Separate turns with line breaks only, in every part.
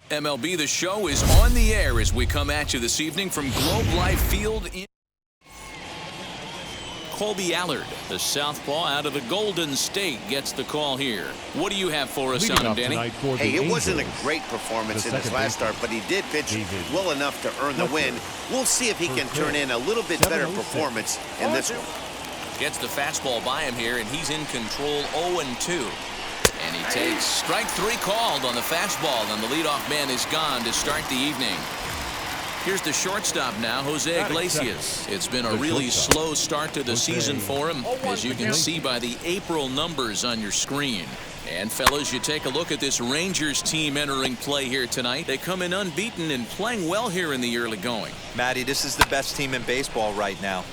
MLB The Show is on the air as we come at you this evening from Globe Life Field in Colby Allard, the southpaw out of the Golden State, gets the call here. What do you have for us on him, Danny?
Hey, it wasn't a great performance in his last start, but he did pitch well enough to earn the win. We'll see if he can turn in a little bit better performance in this one.
Gets the fastball by him here, and he's in control 0-2. And he takes strike 3 called on the fastball, and the leadoff man is gone to start the evening. Here's the shortstop now, Jose Iglesias. It's been a really slow start to the season for him, as you can see by the April numbers on your screen. And fellas, you take a look at this Rangers team entering play here tonight. They come in unbeaten and playing well here in the early going.
Matty, this is the best team in baseball right now.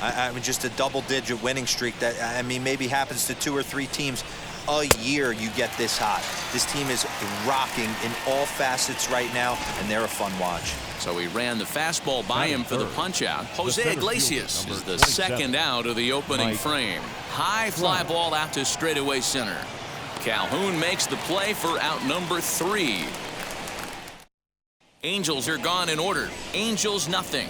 I mean, just a double-digit winning streak that, I mean, maybe happens to 2 or 3 teams a year. You get this hot. This team is rocking in all facets right now, and they're a fun watch.
So he ran the fastball by him for the punch out. Jose Iglesias is the second out of the opening frame. High fly ball out to straightaway center. Calhoun makes the play for out number 3. Angels are gone in order. Angels nothing.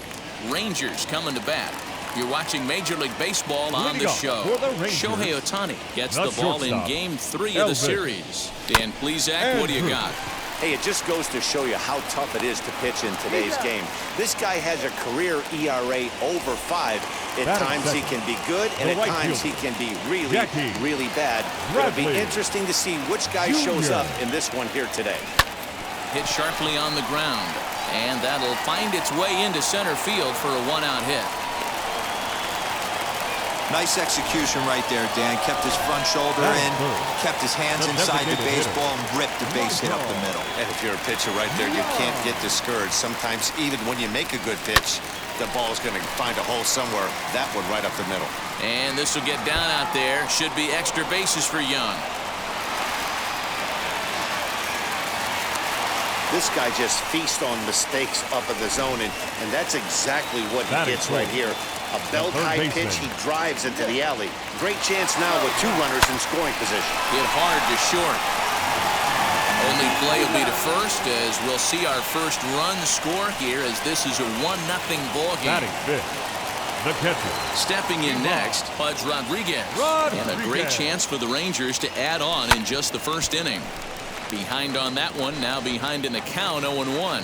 Rangers coming to bat. You're watching Major League Baseball on the show. Shohei Ohtani gets the ball in Game 3 of the series. Dan Plesac, what do you got?
Hey, it just goes to show you how tough it is to pitch in today's game. This guy has a career ERA over 5. At times he can be good, and at times he can be really, really bad. It'll be interesting to see which guy shows up in this one here today.
Hit sharply on the ground, and that'll find its way into center field for a 1-out hit.
Nice execution right there, Dan. Kept his front shoulder in, kept his hands inside the baseball, and ripped the base hit up the middle.
And if you're a pitcher right there, you can't get discouraged. Sometimes even when you make a good pitch, the ball's going to find a hole somewhere. That one right up the middle.
And this will get down out there. Should be extra bases for Young.
This guy just feasts on mistakes up in the zone, and that's exactly what he gets right here. A belt-high pitch, he drives into the alley. Great chance now with 2 runners in scoring position.
Hit hard to short. Only play will be to first, as we'll see our first run score here, as this is a 1-0 ball game.
The catcher.
Stepping in next, Pudge Rodriguez. And a great chance for the Rangers to add on in just the first inning. Behind on that one, now behind in the count, 0-1.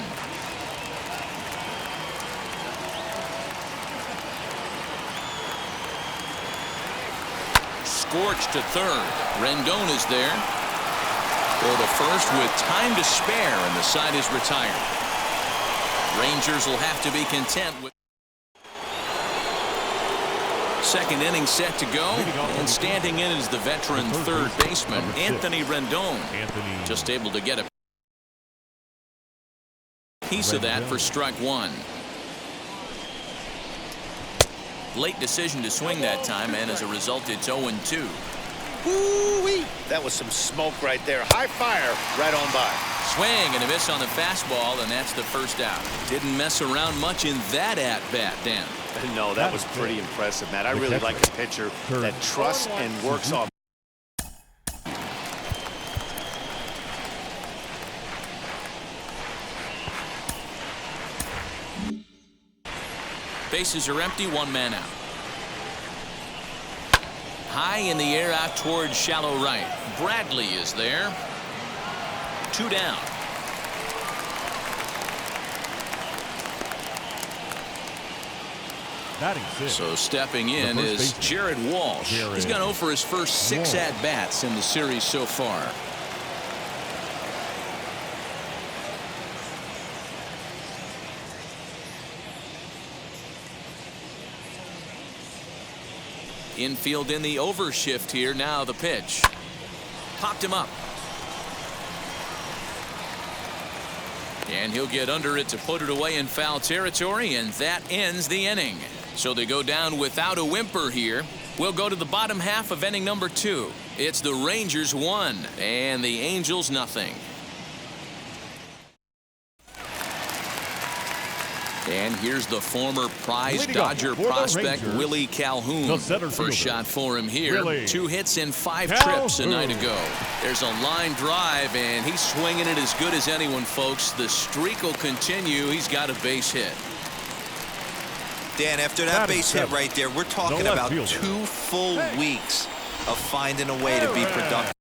Scorch to third. Rendon is there. Go to first with time to spare, and the side is retired. Rangers will have to be content with. Second inning set to go, and standing in is the veteran third baseman, Anthony Rendon. Just able to get a piece of that for strike 1. Late decision to swing that time, and as a result, it's 0-2.
Woo-wee! That was some smoke right there. High fire right on by.
Swing and a miss on the fastball, and that's the first out. Didn't mess around much in that at-bat, Dan.
No, that was pretty impressive, Matt. I really like a pitcher that trusts and works off.
Bases are empty, 1 man out. High in the air out towards shallow right. Bradley is there. 2 down. So stepping in is Jared Walsh. He's gone 0 for his first 6 at-bats in the series so far. Infield in the overshift here. Now the pitch. Popped him up. And he'll get under it to put it away in foul territory, and that ends the inning. So they go down without a whimper here. We'll go to the bottom half of inning number 2. It's the Rangers 1 and the Angels nothing. And here's the former prize Dodger prospect Willie Calhoun. First shot for him here. 2 hits in 5 trips a night ago. There's a line drive, and he's swinging it as good as anyone, folks. The streak will continue. He's got a base hit.
Dan, after that base hit right there, we're talking about 2 full weeks of finding a way to be productive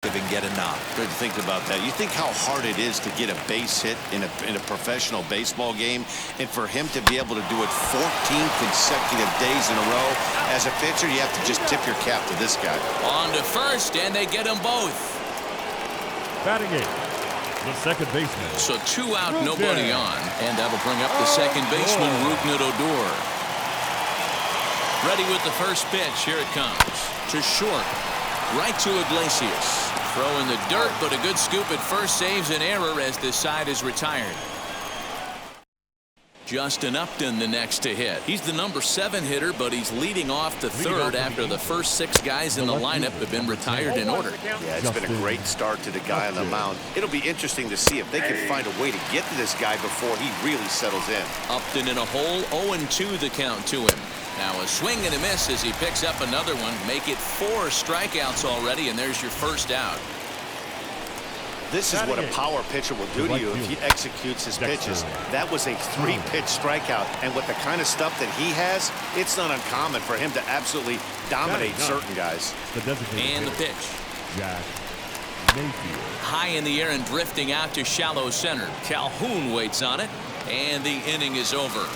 and get a knock.
Good to think about that. You think how hard it is to get a base hit in a professional baseball game, and for him to be able to do it 14 consecutive days in a row. As a pitcher, you have to just tip your cap to this guy.
On to first, and they get them both.
Batting 8, the second baseman.
So 2 out, nobody on, and that'll bring up the second baseman, Rougned Odor. Ready with the first pitch. Here it comes. To short. Right to Iglesias. Throw in the dirt, but a good scoop at first saves an error as this side is retired. Justin Upton the next to hit. He's the number 7 hitter, but he's leading off the third after the first 6 guys in the lineup have been retired in order.
Yeah, it's been a great start to the guy on the mound. It'll be interesting to see if they can find a way to get to this guy before he really settles in.
Upton in a hole, 0-2 the count to him. Now a swing and a miss as he picks up another one. Make it 4 strikeouts already, and there's your first out.
This is what a power pitcher will do to you if he executes his pitches. That was a 3-pitch strikeout, and with the kind of stuff that he has, it's not uncommon for him to absolutely dominate certain guys.
And the pitch.
Jack Mayfield.
High in the air and drifting out to shallow center. Calhoun waits on it, and the inning is over.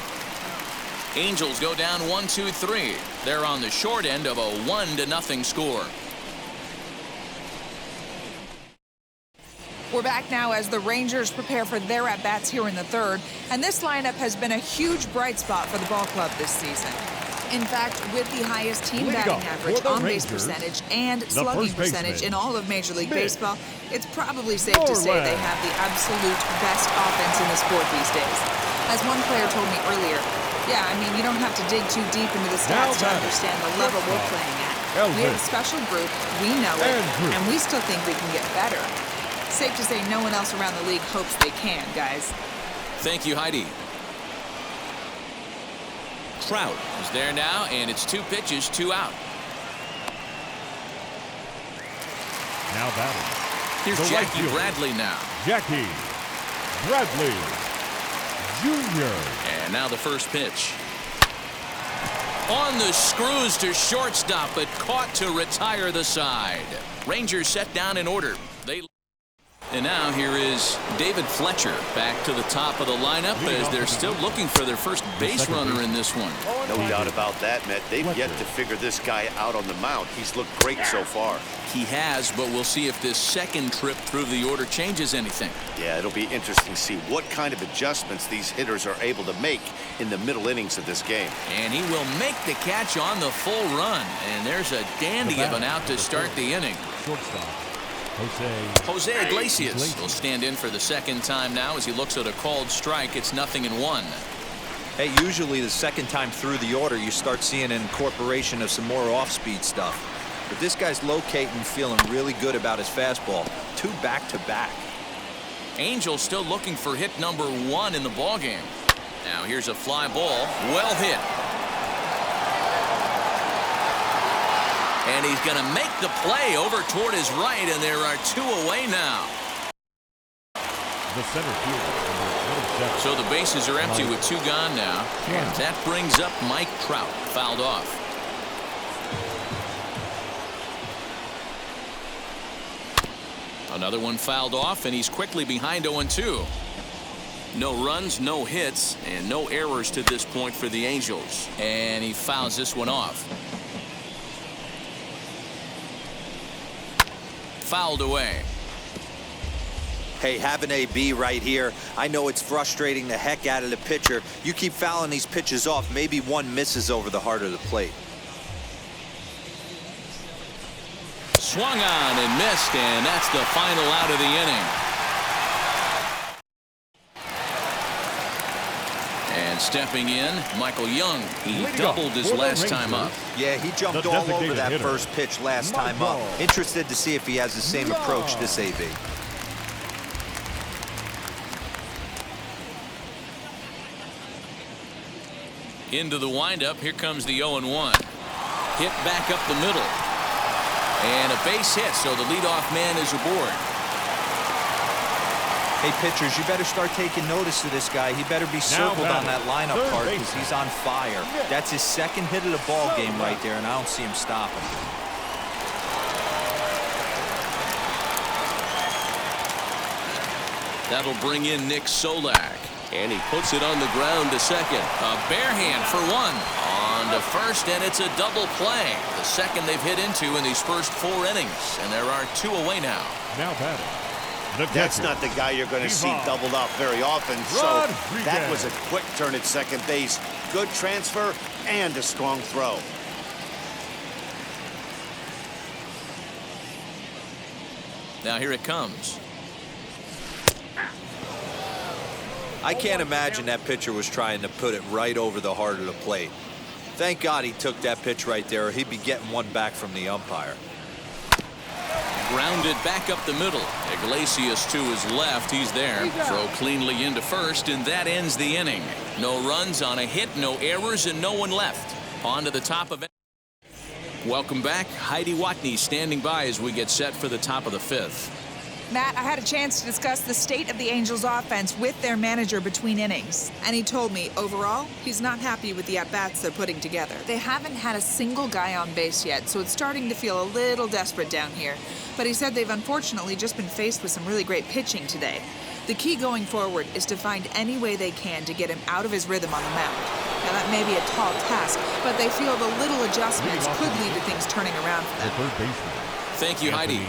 Angels go down 1-2-3. They're on the short end of a 1-0 score.
We're back now as the Rangers prepare for their at-bats here in the third, and this lineup has been a huge bright spot for the ball club this season. In fact, with the highest team batting average, on-base percentage, and slugging percentage in all of Major League Baseball, it's probably safe to say they have the absolute best offense in the sport these days. As one player told me earlier, yeah, I mean, you don't have to dig too deep into the stats to understand the level we're playing at. We have a special group, we know it, and we still think we can get better. Safe to say no one else around the league hopes they can, guys.
Thank you, Heidi. Trout is there now, and it's 2 pitches, 2 out.
Now batting.
Here's Jackie Bradley now.
Jackie Bradley Jr.
And now the first pitch. On the screws to shortstop, but caught to retire the side. Rangers set down in order. And now here is David Fletcher back to the top of the lineup as they're still looking for their first base runner in this one.
No doubt about that, Matt. They've yet to figure this guy out on the mound. He's looked great so far.
He has, but we'll see if this second trip through the order changes anything.
Yeah, it'll be interesting to see what kind of adjustments these hitters are able to make in the middle innings of this game.
And he will make the catch on the full run. And there's a dandy of an out to start the inning.
Shortstop.
Jose Iglesias will stand in for the second time now as he looks at a called strike. It's 0-1.
Hey, usually the second time through the order, you start seeing an incorporation of some more off-speed stuff. But this guy's locating, feeling really good about his fastball. 2 back-to-back.
Angels still looking for hit number 1 in the ballgame. Now here's a fly ball. Well hit. And he's going to make the play over toward his right, and there are 2 away now.
The center fielder.
So the bases are empty with 2 gone now. And that brings up Mike Trout, fouled off. Another one fouled off, and he's quickly behind 0-2. No runs, no hits, and no errors to this point for the Angels. And he fouls this one off. Fouled away.
Hey, have an AB right here. I know it's frustrating the heck out of the pitcher. You keep fouling these pitches off, maybe one misses over the heart of the plate.
Swung on and missed, and that's the final out of the inning. And stepping in, Michael Young. He doubled his last time up.
Yeah, he jumped all over that first pitch last time up. Interested to see if he has the same approach this AB.
Into the windup. Here comes the 0-1. Hit back up the middle. And a base hit, so the leadoff man is aboard.
Hey, pitchers, you better start taking notice of this guy. He better be circled on that lineup card because he's on fire. That's his second hit of the ball game right there, and I don't see him stopping.
That'll bring in Nick Solak. And he puts it on the ground to second. A bare hand for one. On to first, and it's a double play. The second they've hit into in these first 4 innings. And there are 2 away now.
Now batting.
That's not the guy you're going to see doubled up very often. So that was a quick turn at second base. Good transfer and a strong throw.
Now here it comes.
I can't imagine that pitcher was trying to put it right over the heart of the plate. Thank God he took that pitch right there, or he'd be getting one back from the umpire.
Grounded back up the middle. Iglesias to his left. He's there. Throw cleanly into first, and that ends the inning. No runs on a hit, no errors, and no one left. On to the top of it. Welcome back. Heidi Watney standing by as we get set for the top of the 5th.
Matt, I had a chance to discuss the state of the Angels offense with their manager between innings. And he told me, overall, he's not happy with the at-bats they're putting together. They haven't had a single guy on base yet, so it's starting to feel a little desperate down here. But he said they've unfortunately just been faced with some really great pitching today. The key going forward is to find any way they can to get him out of his rhythm on the mound. Now, that may be a tall task, but they feel the little adjustments could lead to things turning around for them.
Thank you, Heidi.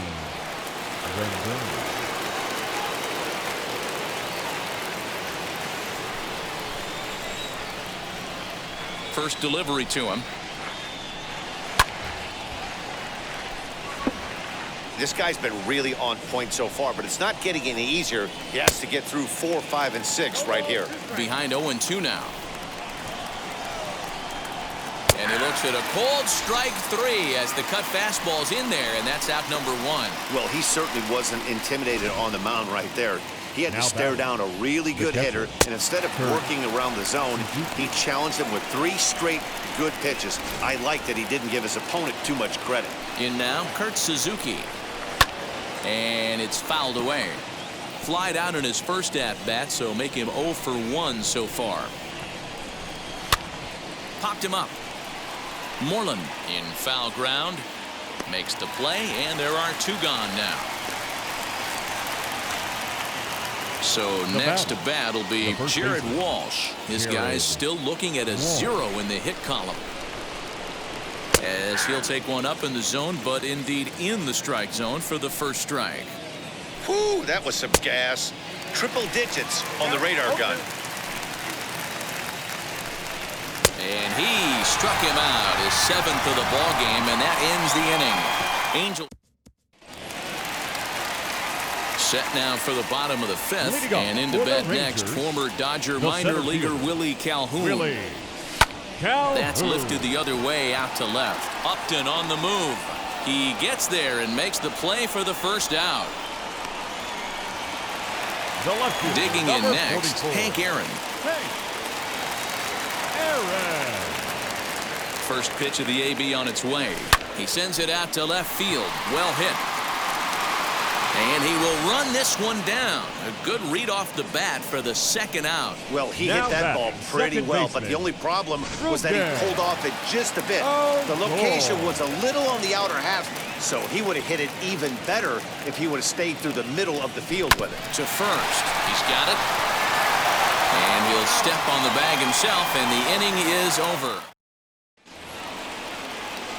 First delivery to him.
This guy's been really on point so far, but it's not getting any easier. He has to get through 4, 5, and 6 right here.
Behind 0-2 now. And he looks at a cold strike 3 as the cut fastball's in there, and that's out number 1.
Well, he certainly wasn't intimidated on the mound right there. He had to stare down a really good hitter, and instead of working around the zone, he challenged him with 3 straight good pitches. I like that he didn't give his opponent too much credit.
In now, Kurt Suzuki. And it's fouled away. Flied out in his first at-bat, so make him 0 for 1 so far. Popped him up. Moreland in foul ground. Makes the play, and there are 2 gone now. So next to bat will be Jared Walsh. His guy's still looking at a 0 in the hit column. As he'll take one up in the zone, but indeed in the strike zone for the first strike.
Whew, that was some gas. Triple digits on the radar gun.
And he struck him out, his 7th of the ball game, and that ends the inning. Angel set now for the bottom of the 5th, and into bat next, former Dodger minor leaguer Willie Calhoun. That's lifted the other way out to left. Upton on the move. He gets there and makes the play for the first out. Digging in next, Hank Aaron. First pitch of the AB on its way. He sends it out to left field. Well hit. And he will run this one down. A good read off the bat for the second out.
Well, he hit that ball pretty well, but the only problem was that he pulled off it just a bit. The location was a little on the outer half, so he would have hit it even better if he would have stayed through the middle of the field with it.
To first. He's got it. And he'll step on the bag himself, and the inning is over.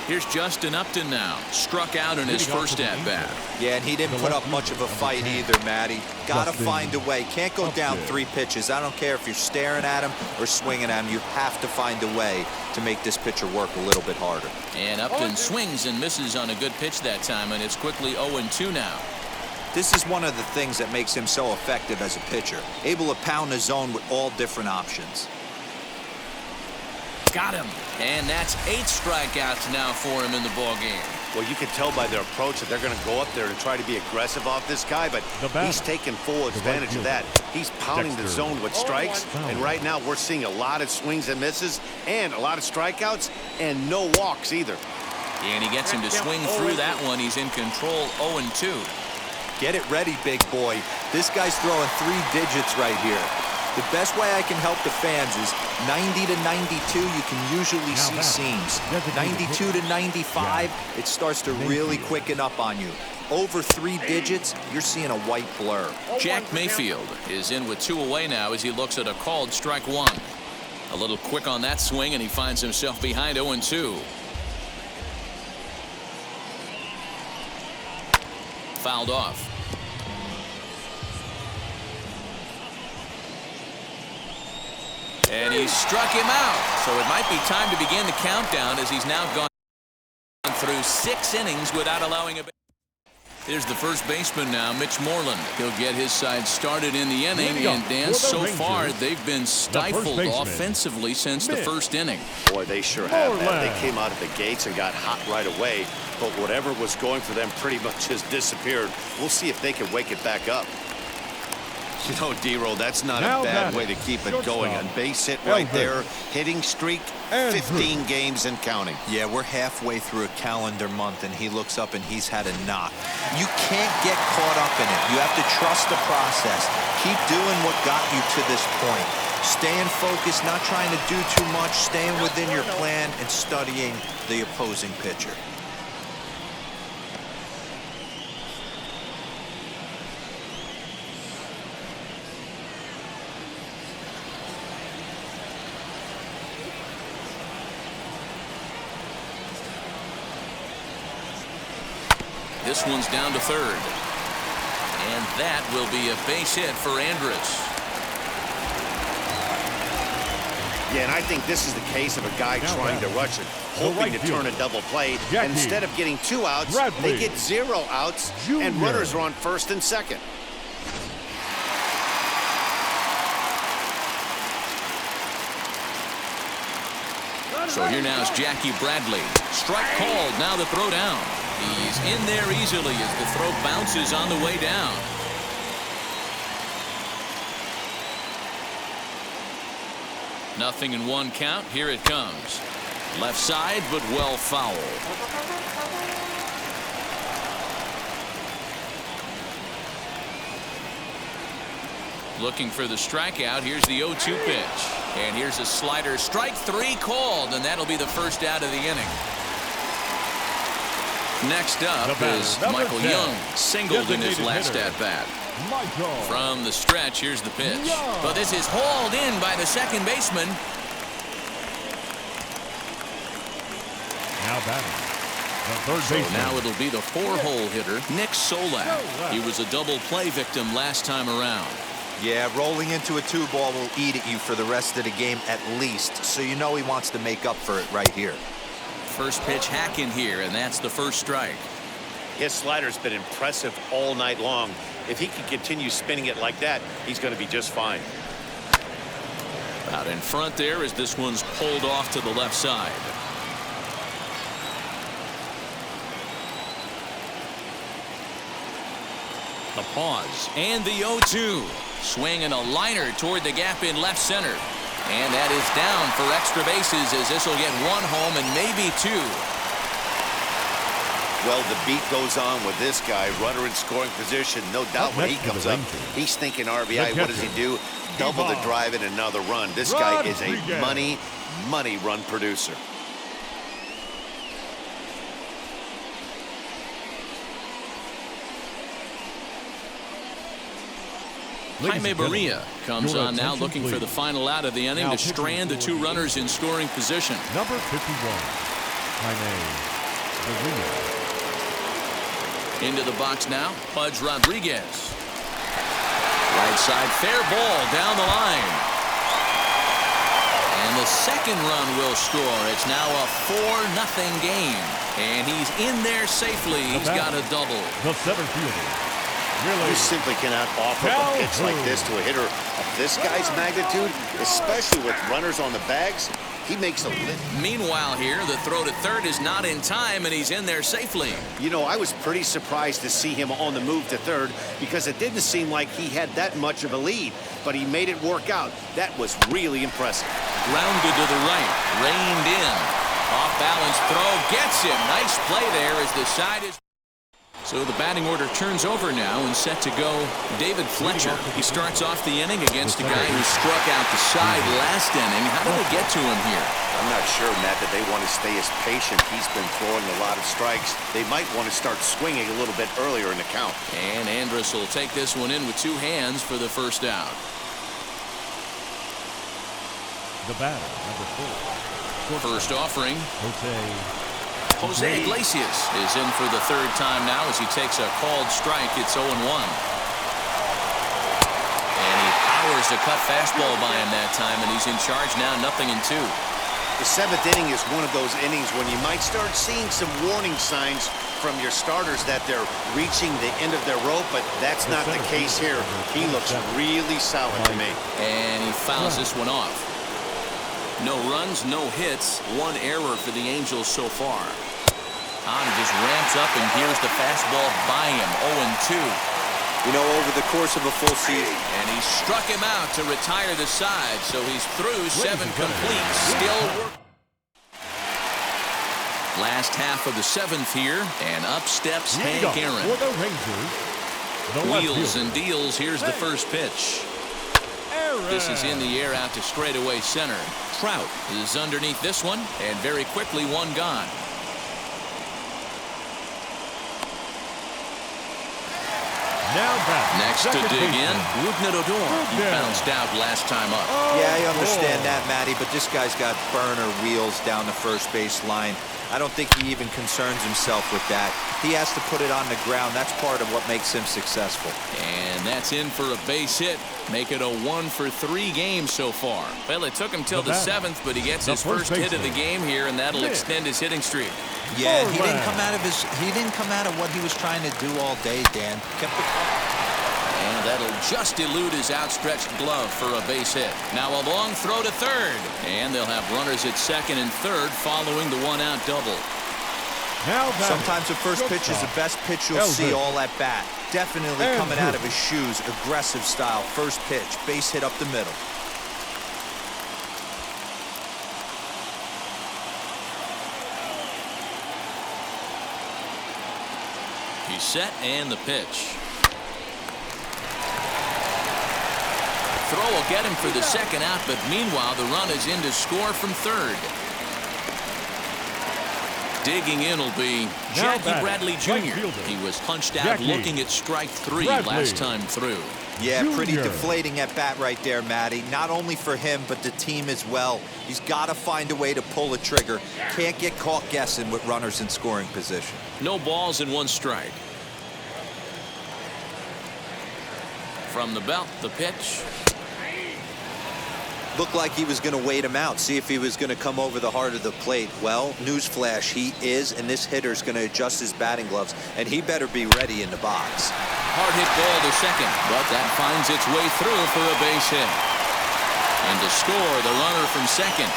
Here's Justin Upton now. Struck out in his first at-bat.
Yeah, and he didn't put up much of a fight either, Matty. Got to find a way. Can't go down 3 pitches. I don't care if you're staring at him or swinging at him. You have to find a way to make this pitcher work a little bit harder.
And Upton swings and misses on a good pitch that time, and it's quickly 0-2 now.
This is one of the things that makes him so effective as a pitcher. Able to pound the zone with all different options.
Got him. And that's 8 strikeouts now for him in the ballgame.
Well, you can tell by their approach that they're going to go up there and try to be aggressive off this guy, but he's taking full advantage of that. He's pounding the zone with strikes, and right now we're seeing a lot of swings and misses and a lot of strikeouts and no walks either.
And he gets him to swing through that one. He's in control, 0-2.
Get it ready, big boy. This guy's throwing 3 digits right here. The best way I can help the fans is 90 to 92, you can usually see seams. 92 to 95, it starts to really quicken up on you. Over 3 digits, you're seeing a white blur.
Jack Mayfield is in with 2 away now as he looks at a called strike 1. A little quick on that swing, and he finds himself behind 0-2. Fouled off. And he struck him out. So it might be time to begin the countdown as he's now gone through 6 innings without allowing a base. Here's the first baseman now, Mitch Moreland. He'll get his side started in the inning. And Dan, so far they've been stifled offensively since the first inning.
Boy, they sure have, man. They came out of the gates and got hot right away. But whatever was going for them pretty much has disappeared. We'll see if they can wake it back up. You know, D-Roll, that's not a bad way to keep it going. A base hit right there, hitting streak, 15 games and counting.
Yeah, we're halfway through a calendar month, and he looks up and he's had a knock. You can't get caught up in it. You have to trust the process. Keep doing what got you to this point. Staying focused, not trying to do too much, staying within your plan, and studying the opposing pitcher.
This one's down to third. And that will be a base hit for Andrus.
Yeah, and I think this is the case of a guy trying to rush it, hoping to turn a double play. Instead of getting 2 outs, they get 0 outs, and runners are on first and second.
So here now is Jackie Bradley. Strike called, now the throw down. He's in there easily as the throw bounces on the way down. Nothing in 1 count. Here it comes. Left side, but well foul. Looking for the strikeout. Here's the 0-2 pitch. And here's a slider. Strike 3 called, and that'll be the first out of the inning. Next up is Michael Young, singled in his last at-bat. From the stretch, here's the pitch. But this is hauled in by the second baseman.
Now batting, the third baseman.
So now it'll be the 4-hole hitter, Nick Solak. He was a double play victim last time around.
Yeah, rolling into a 2-ball will eat at you for the rest of the game at least. So you know he wants to make up for it right here.
First pitch hack in here, and that's the first strike.
His slider's been impressive all night long. If he can continue spinning it like that, he's going to be just fine.
Out in front there as this one's pulled off to the left side. The pause and the 0-2. Swing and a liner toward the gap in left center. And that is down for extra bases as this will get 1 home and maybe 2.
Well, the beat goes on with this guy. Runner in scoring position. No doubt when he comes up, he's thinking RBI. What does he do? Double the drive and another run. This guy is a money run producer.
Jaime Barria comes on now, looking for the final out of the inning to strand the 2 runners in scoring position.
Number 51, Jaime Barria.
Into the box now, Pudge Rodriguez. Right side, fair ball down the line. And the second run will score. It's now a 4-0 game. And he's in there safely. He's got a double.
The center fielder.
You simply cannot offer a pitch like this to a hitter of this guy's magnitude, especially with runners on the bags. He makes a
Meanwhile here, the throw to third is not in time, and he's in there safely.
You know, I was pretty surprised to see him on the move to third because it didn't seem like he had that much of a lead, but he made it work out. That was really impressive.
Grounded to the right, reined in. Off-balance throw, gets him. Nice play there as the side is... So the batting order turns over now and set to go David Fletcher. He starts off the inning against a guy who struck out the side last inning. How do they get to him here?
I'm not sure, Matt, that they want to stay as patient. He's been throwing a lot of strikes. They might want to start swinging a little bit earlier in the count.
And Andrus will take this one in with 2 hands for the first out.
The batter, number 4.
First offering. Jose Iglesias is in for the 3rd time now as he takes a called strike. It's 0-1. And he powers a cut fastball by him that time, and he's in charge now, 0-2.
The 7th inning is one of those innings when you might start seeing some warning signs from your starters that they're reaching the end of their rope, but that's not the case here. He looks really solid to me.
And he fouls this one off. No runs, no hits, 1 error for the Angels so far. He just ramps up, and here's the fastball by him, 0-2.
You know, over the course of a full season.
And he struck him out to retire the side, so he's through 7 complete, still working. Last half of the 7th here, and up steps Hank Aaron.
For the Rangers,
Wheels and deals, here's the first pitch. This is in the air out to straightaway center. Trout is underneath this one, and very quickly 1 gone.
Now back.
Next to dig in, Rougned Odor. He bounced out last time up.
Yeah, I understand that, Matty, but this guy's got burner wheels down the first base line. I don't think he even concerns himself with that. He has to put it on the ground. That's part of what makes him successful.
And that's in for a base hit. Make it a 1-for-3 game so far. Well, it took him till the 7th, but he gets his first hit of the game here, and that'll extend his hitting streak.
Yeah, he didn't come out of what he was trying to do all day, Dan. Kept it.
And that'll just elude his outstretched glove for a base hit. Now a long throw to third. And they'll have runners at second and third following the 1-out double.
Sometimes the first pitch is the best pitch you'll see all at bat. Definitely coming out of his shoes. Aggressive style. First pitch. Base hit up the middle.
He's set, and the pitch. Throw will get him for the 2nd out, but meanwhile the run is in to score from third. Digging in will be Jackie Bradley Jr. He was punched out looking at strike 3 last time through.
Yeah, pretty deflating at bat right there, Matty. Not only for him, but the team as well. He's got to find a way to pull a trigger. Can't get caught guessing with runners in scoring position.
No balls and 1 strike. From the belt, the pitch.
Looked like he was going to wait him out, see if he was going to come over the heart of the plate. Well, newsflash, he is, and this hitter's going to adjust his batting gloves, and he better be ready in the box.
Hard hit ball to second, but that finds its way through for a base hit. And to score, the runner from second.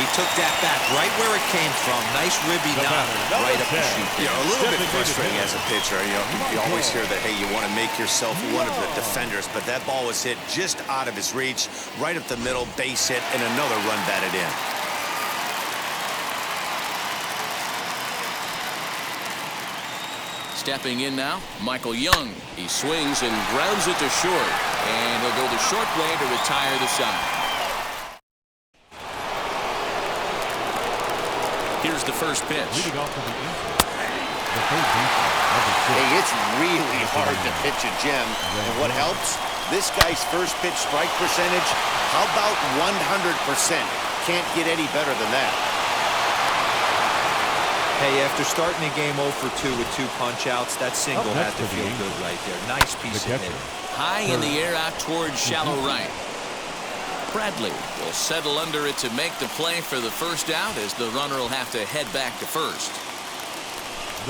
He took that back right where it came from. Nice ribby knock right up the sheet.
You know, a little bit frustrating as a pitcher. You always hear that, hey, you want to make yourself one of the defenders, but that ball was hit just out of his reach, right up the middle, base hit, and another run batted in.
Stepping in now, Michael Young. He swings and grounds it to short, and he'll go the short way to retire the side. Here's the first pitch.
Leading off to the
Hey, it's really hard to pitch a gem. And what helps? This guy's first pitch strike percentage, how about 100%? Can't get any better than that.
Hey, after starting the game 0 for 2 with 2 punch-outs, that single had to feel good right there. Nice piece of hitting.
High in the air out towards shallow right. Bradley will settle under it to make the play for the first out as the runner will have to head back to first.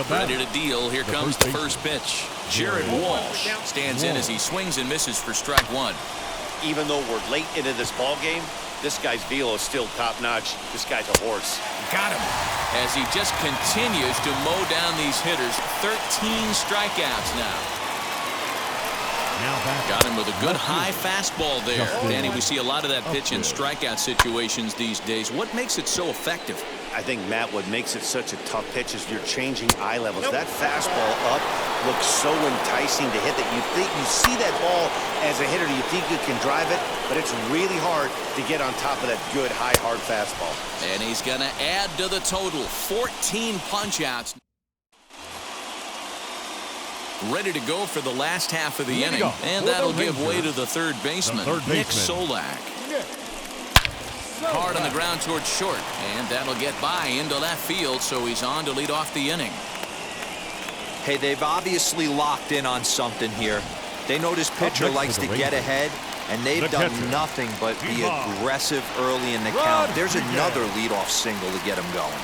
Ready to deal. Here comes the first pitch. Jared Walsh stands in as he swings and misses for strike 1.
Even though we're late into this ball game, this guy's velo is still top-notch. This guy's a horse.
Got him. As he just continues to mow down these hitters. 13 strikeouts now. Got him with a good high fastball there. Danny, we see a lot of that pitch in strikeout situations these days. What makes it so effective?
I think, Matt, what makes it such a tough pitch is you're changing eye levels. That fastball up looks so enticing to hit that you think you see that ball as a hitter, you think you can drive it, but it's really hard to get on top of that good, high, hard fastball.
And he's going to add to the total. 14 punch-outs. Ready to go for the last half of the inning. And that'll give way to the third baseman, Nick Solak. Hard on the ground towards short. And that'll get by into left field, so he's on to lead off the inning.
Hey, they've obviously locked in on something here. They know this pitcher likes to get ahead, and they've done nothing but be aggressive early in the count. There's another leadoff single to get him going.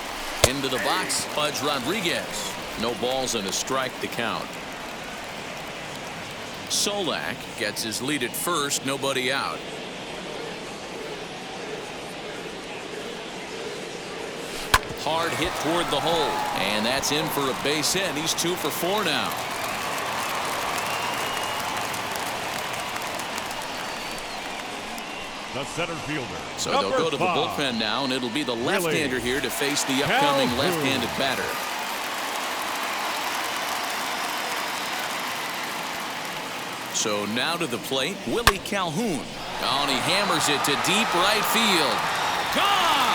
Into the box, Pudge Rodriguez. No balls and a strike to count. Solak gets his lead at first, nobody out. Hard hit toward the hole, and that's in for a base hit. He's 2 for 4 now.
The center fielder.
So they'll go to the bullpen now, and it'll be the left-hander here to face the upcoming left-handed batter. So now to the plate, Willie Calhoun. Oh, and he hammers it to deep right field. Gone!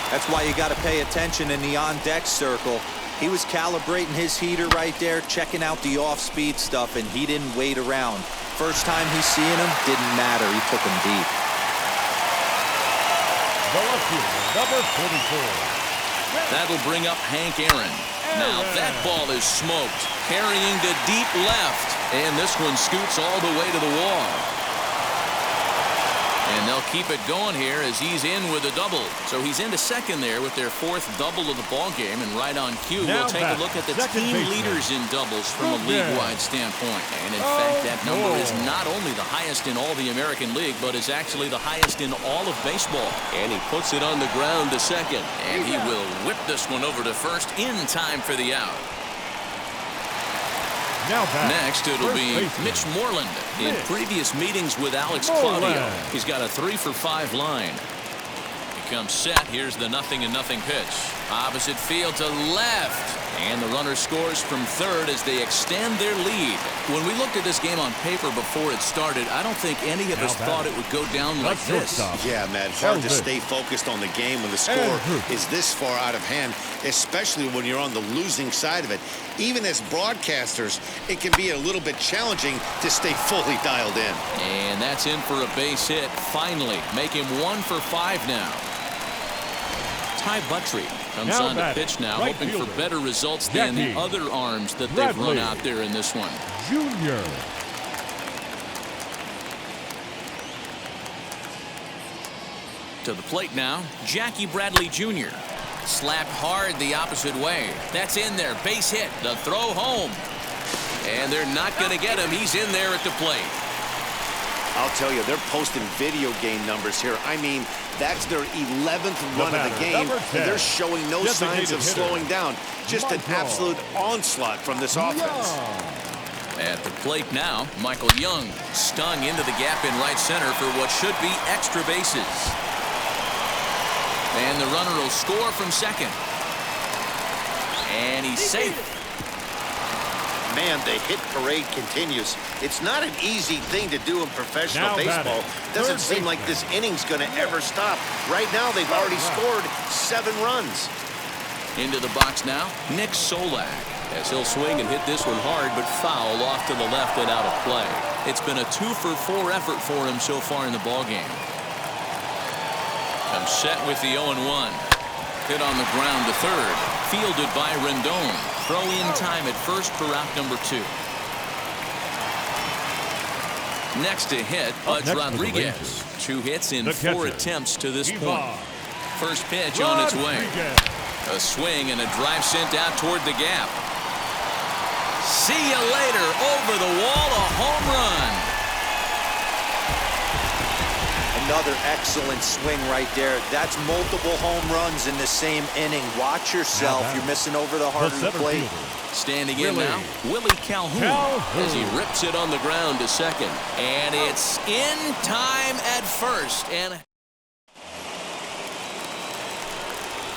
That's why you got to pay attention in the on-deck circle. He was calibrating his heater right there, checking out the off-speed stuff, and he didn't wait around. First time he's seeing him, didn't matter. He took him deep.
The left fielder, number 44.
That'll bring up Hank Aaron. Now that ball is smoked, carrying to deep left, and this one scoots all the way to the wall. And they'll keep it going here as he's in with a double. So he's into second there with their 4th double of the ball game, and right on cue, we'll take a look at the team leaders in doubles from a league-wide standpoint. And in fact, that number is not only the highest in all the American League, but is actually the highest in all of baseball. And he puts it on the ground to second, and he will whip this one over to first in time for the out. Next, it'll be Mitch Moreland. In previous meetings with Alex Claudio, he's got a 3 for 5 line. He comes set. Here's the 0-0 pitch. Opposite field to left. And the runner scores from third as they extend their lead. When we looked at this game on paper before it started, I don't think any of us thought it would go down like this.
Yeah, man, hard to stay focused on the game when the score is this far out of hand, especially when you're on the losing side of it. Even as broadcasters, it can be a little bit challenging to stay fully dialed in.
And that's in for a base hit. Finally, make him 1 for 5 now. Ty Buttrey comes on to pitch now, hoping for better results than the other arms that they've run out there in this one.
Junior.
To the plate now, Jackie Bradley Jr. Slapped hard the opposite way. That's in there. Base hit. The throw home. And they're not going to get him. He's in there at the plate.
I'll tell you, they're posting video game numbers here. I mean, that's their 11th run of the game, and they're showing no signs of slowing down. Just an absolute onslaught from this offense.
At the plate now, Michael Young stung into the gap in right center for what should be extra bases. And the runner will score from second. And he's safe.
Man, the hit parade continues. It's not an easy thing to do in professional baseball. Doesn't seem like this inning's going to ever stop. Right now, they've already scored 7 runs.
Into the box now, Nick Solak. As he'll swing and hit this one hard, but foul off to the left and out of play. It's been a 2 for 4 effort for him so far in the ballgame. Comes set with the 0-1. Hit on the ground to third. Fielded by Rendon. Throw in time at first for out number 2. Next to hit, Pudge Rodriguez. 2 hits in 4 attempts to this point. First pitch on its way. A swing and a drive sent out toward the gap. See you later. Over the wall, a home run.
Another excellent swing right there. That's multiple home runs in the same inning. Watch yourself. You're missing over the heart of the plate.
Standing in now, Willie Calhoun as he rips it on the ground to second. And it's in time at first. And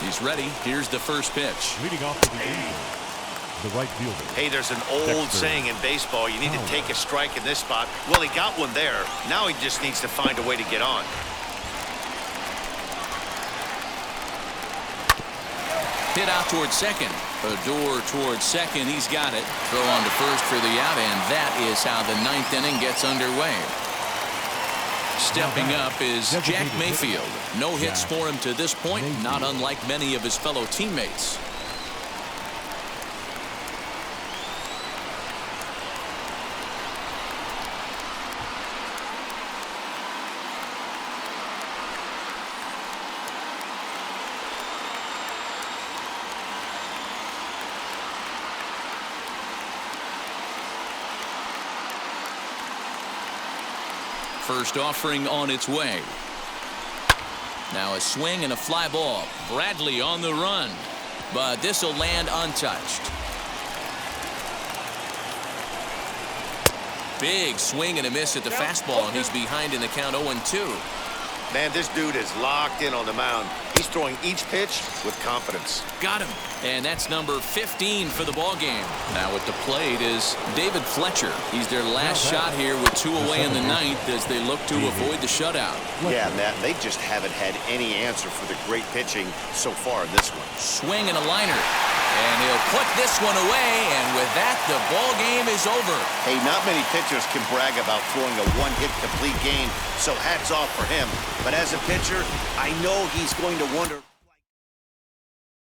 he's ready. Here's the first pitch.
Leading off to the infield, the right fielder.
Hey, there's an old saying in baseball, you need to take a strike in this spot. Well, he got one there. Now he just needs to find a way to get on.
Hit out towards second. Odor towards second. He's got it. Throw on to first for the out, and that is how the ninth inning gets underway. Stepping up is Jack Mayfield. No hits for him to this point, not unlike many of his fellow teammates. First offering on its way. Now a swing and a fly ball. Bradley on the run, but this will land untouched. Big swing and a miss at the fastball, and he's behind in the count 0-2.
Man, this dude is locked in on the mound. He's throwing each pitch with confidence.
Got him. And that's number 15 for the ball game. Now at the plate is David Fletcher. He's their last shot here with 2 away in the ninth as they look to avoid the shutout.
Yeah, Matt, they just haven't had any answer for the great pitching so far in this one.
Swing and a liner. And he'll put this one away, and with that, the ball game is over.
Hey, not many pitchers can brag about throwing a one-hit complete game, so hats off for him. But as a pitcher, I know he's going to wonder...